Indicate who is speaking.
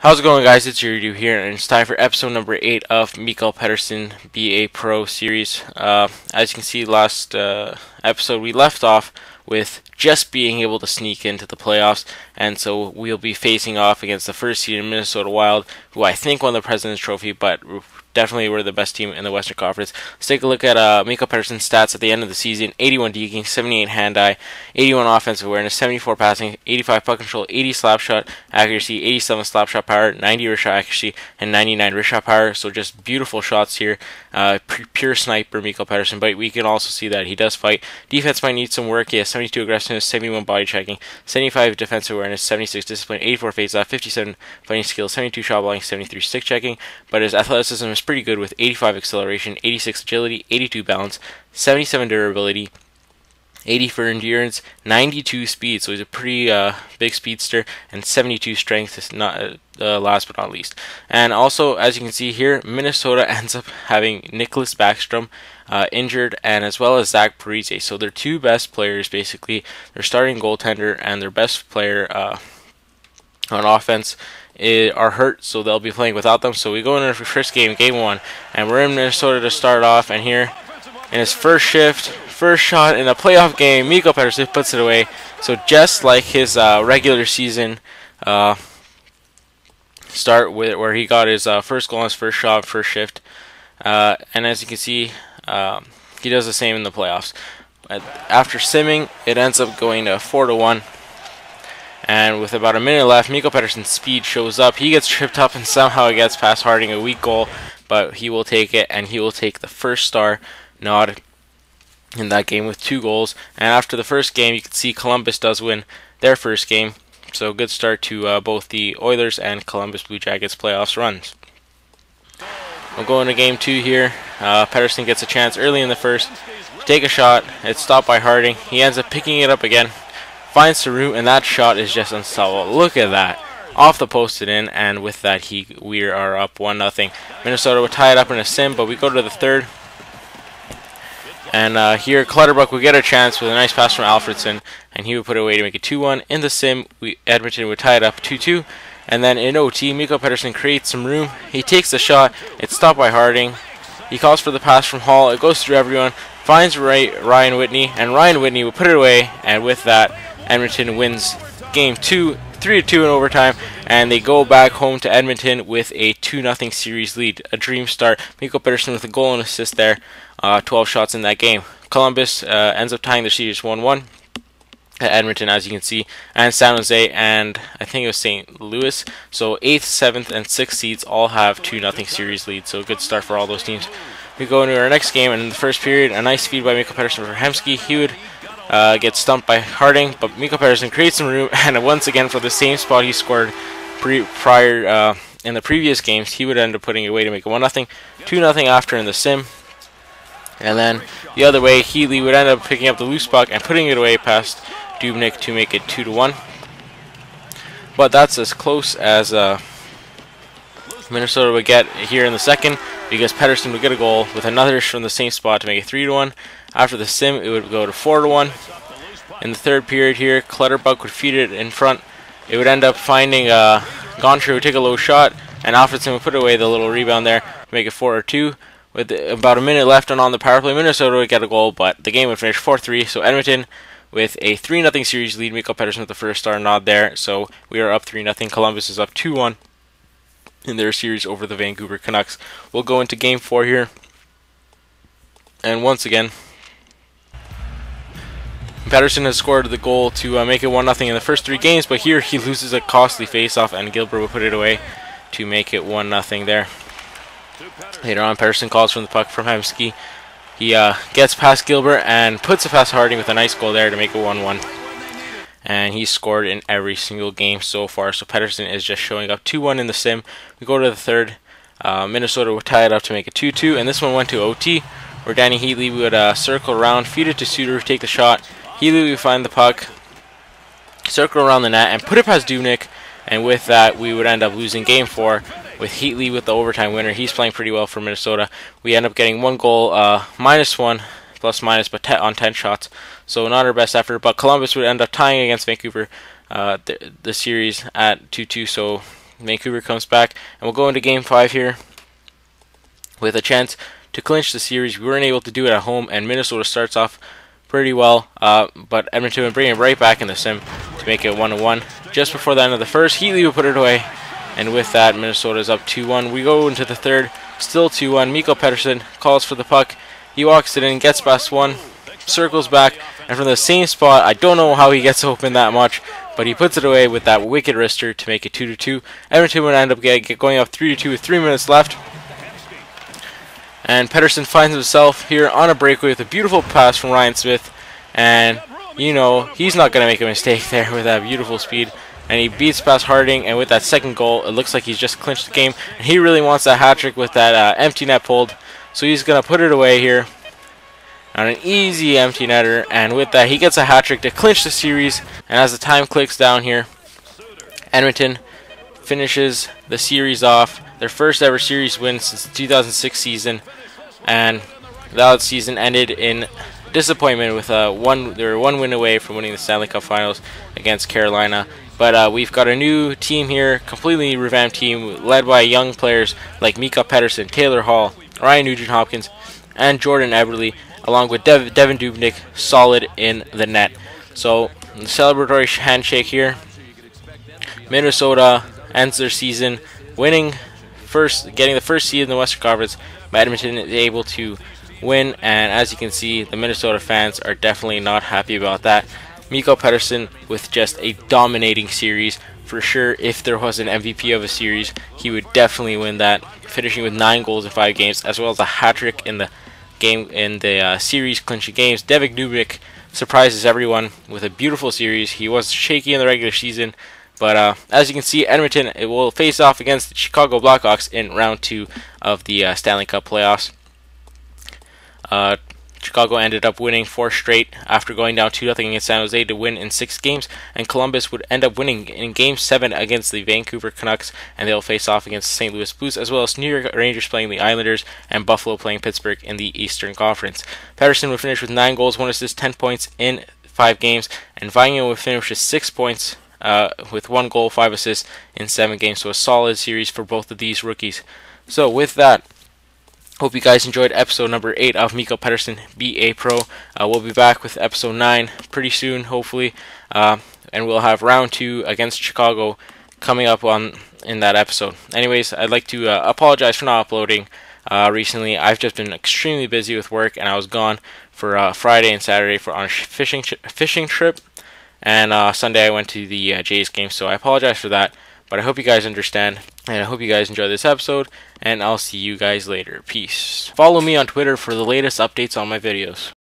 Speaker 1: How's it going, guys? It's Yuridu here, and it's time for episode number 8 of Mikkel Pedersen BA Pro series. As you can see, last episode we left off with just being able to sneak into the playoffs, and so we'll be facing off against the first seed in Minnesota Wild, who I think won the President's Trophy, but definitely were the best team in the Western Conference. Let's take a look at Mikkel Pedersen's stats at the end of the season. 81 deking, 78 hand-eye, 81 offensive awareness, 74 passing, 85 puck control, 80 slap shot accuracy, 87 slap shot power, 90 wrist shot accuracy, and 99 wrist shot power. So just beautiful shots here. Pure sniper Mikkel Pedersen, but we can also see that he does fight. Defense might need some work. He has 72 aggressiveness, 71 body checking, 75 defensive awareness, 76 discipline, 84 faceoff, 57 fighting skills, 72 shot blocking, 73 stick checking, but his athleticism is pretty good with 85 acceleration, 86 agility, 82 balance, 77 durability, 80 for endurance, 92 speed, so he's a pretty big speedster, and 72 strength is not last but not least. And also, as you can see here, Minnesota ends up having Nicklas Backstrom injured, and as well as Zach Parise. So their two best players, basically, their starting goaltender and their best player on offense are hurt, so they'll be playing without them. So we go into the first game, game 1, and we're in Minnesota to start off, and here in his first shift, first shot in a playoff game, Mikkel Pedersen puts it away. So just like his regular season start with where he got his first goal on his first shot, first shift, and as you can see, he does the same in the playoffs. After simming, it ends up going to 4-1. And with about a minute left, Mikkel Pedersen's speed shows up. He gets tripped up and somehow gets past Harding, a weak goal, but he will take it, and he will take the first star nod in that game with 2 goals. And after the first game, you can see Columbus does win their first game. So good start to both the Oilers and Columbus Blue Jackets playoffs runs. We'll go into game 2 here. Pedersen gets a chance early in the first to take a shot. It's stopped by Harding. He ends up picking it up again, finds Saru, and that shot is just unstoppable. Look at that. Off the post it in, and with that we are up 1-0. Minnesota will tie it up in a sim, but we go to the third. And here Clutterbuck will get a chance with a nice pass from Alfredson, and he would put it away to make it 2-1. In the sim, Edmonton would tie it up 2-2. And then in OT, Mikkel Pedersen creates some room. He takes the shot. It's stopped by Harding. He calls for the pass from Hall. It goes through everyone. Finds Ryan Whitney, and Ryan Whitney will put it away. And with that, Edmonton wins game 2, 3-2 in overtime, and they go back home to Edmonton with a 2-0 series lead. A dream start. Mikkel Pedersen with a goal and assist there. 12 shots in that game. Columbus ends up tying the series 1-1 at Edmonton, as you can see, and San Jose, and I think it was St. Louis. So 8th, 7th, and 6th seeds all have 2-0 series lead. So a good start for all those teams. We go into our next game, and in the first period, a nice feed by Mikkel Pedersen for Hemsky. He would get stumped by Harding, but Mikkel Pedersen creates some room, and once again for the same spot he scored prior in the previous games, he would end up putting it away to make it 1-0, 2-0 after in the sim. And then the other way, Heatley would end up picking up the loose puck and putting it away past Dubnyk to make it 2-1. But that's as close as Minnesota would get here in the second, because Pedersen would get a goal with another from the same spot to make it 3-1. After the sim, it would go to 4-1. In the third period here, Clutterbuck would feed it in front. It would end up finding Goncher would take a low shot, and Alfredson would put away the little rebound there to make it 4-2. With about a minute left on the power play, Minnesota would get a goal, but the game would finish 4-3. So Edmonton with a 3-0 series lead. Mikkel Pedersen with the first star nod there. So we are up 3-0. Columbus is up 2-1 in their series over the Vancouver Canucks. We'll go into game 4 here. And once again, Pedersen has scored the goal to make it 1-0 in the first 3 games, but here he loses a costly face-off, and Gilbert will put it away to make it 1-0 there. Later on, Pedersen calls from the puck from Hemsky. He gets past Gilbert and puts it past Harding with a nice goal there to make it 1-1. And he's scored in every single game so far, so Pedersen is just showing up 2-1 in the sim. We go to the third. Minnesota would tie it up to make it 2-2, and this one went to OT, where Danny Heatley would circle around, feed it to Suter, take the shot. Heatley would find the puck, circle around the net, and put it past Dubnyk, and with that, we would end up losing game 4. With Heatley with the overtime winner. He's playing pretty well for Minnesota. We end up getting 1 goal, -1, plus-minus, but on 10 shots. So not our best effort, but Columbus would end up tying against Vancouver the series at 2-2. So Vancouver comes back, and we'll go into Game 5 here with a chance to clinch the series. We weren't able to do it at home, and Minnesota starts off pretty well, but Edmonton would bring it right back in the sim to make it 1-1. Just before the end of the first, Heatley would put it away, and with that, Minnesota's up 2-1. We go into the third, still 2-1. Mikkel Pedersen calls for the puck. He walks it in, gets past one, circles back, and from the same spot, I don't know how he gets open that much, but he puts it away with that wicked wrister to make it 2-2. Edmonton would end up going up 3-2 with 3 minutes left. And Pedersen finds himself here on a breakaway with a beautiful pass from Ryan Smith. And, you know, he's not going to make a mistake there with that beautiful speed. And he beats past Harding, and with that second goal, it looks like he's just clinched the game. And he really wants that hat-trick with that empty net pulled. So he's going to put it away here on an easy empty netter. And with that, he gets a hat-trick to clinch the series. And as the time clicks down here, Edmonton finishes the series off. Their first ever series win since the 2006 season, and that season ended in disappointment with they were one win away from winning the Stanley Cup Finals against Carolina. But we've got a new team here, completely revamped team, led by young players like Mikkel Pedersen, Taylor Hall, Ryan Nugent-Hopkins, and Jordan Eberle, along with Devin Dubnyk, solid in the net. So the celebratory handshake here. Minnesota ends their season winning. Getting the first seed in the Western Conference, but Edmonton is able to win, and as you can see, the Minnesota fans are definitely not happy about that. Mikkel Pedersen with just a dominating series. For sure, if there was an MVP of a series, he would definitely win that, finishing with 9 goals in 5 games, as well as a hat-trick in the series clinching games. Devin Dubnyk surprises everyone with a beautiful series. He was shaky in the regular season, but as you can see, Edmonton will face off against the Chicago Blackhawks in round 2 of the Stanley Cup playoffs. Chicago ended up winning 4 straight after going down 2-0 against San Jose to win in 6 games, and Columbus would end up winning in Game 7 against the Vancouver Canucks, and they'll face off against the St. Louis Blues, as well as New York Rangers playing the Islanders, and Buffalo playing Pittsburgh in the Eastern Conference. Pedersen would finish with 9 goals, 1 assist, 10 points in 5 games, and Vagno would finish with 6 points, with 1 goal, 5 assists in 7 games. So a solid series for both of these rookies. So with that, hope you guys enjoyed episode number 8 of Mikkel Pedersen, BA Pro. We'll be back with episode 9 pretty soon, hopefully, and we'll have round 2 against Chicago coming up in that episode. Anyways, I'd like to apologize for not uploading recently. I've just been extremely busy with work, and I was gone for Friday and Saturday on a fishing trip. And Sunday I went to the Jays game, so I apologize for that. But I hope you guys understand, and I hope you guys enjoy this episode, and I'll see you guys later. Peace. Follow me on Twitter for the latest updates on my videos.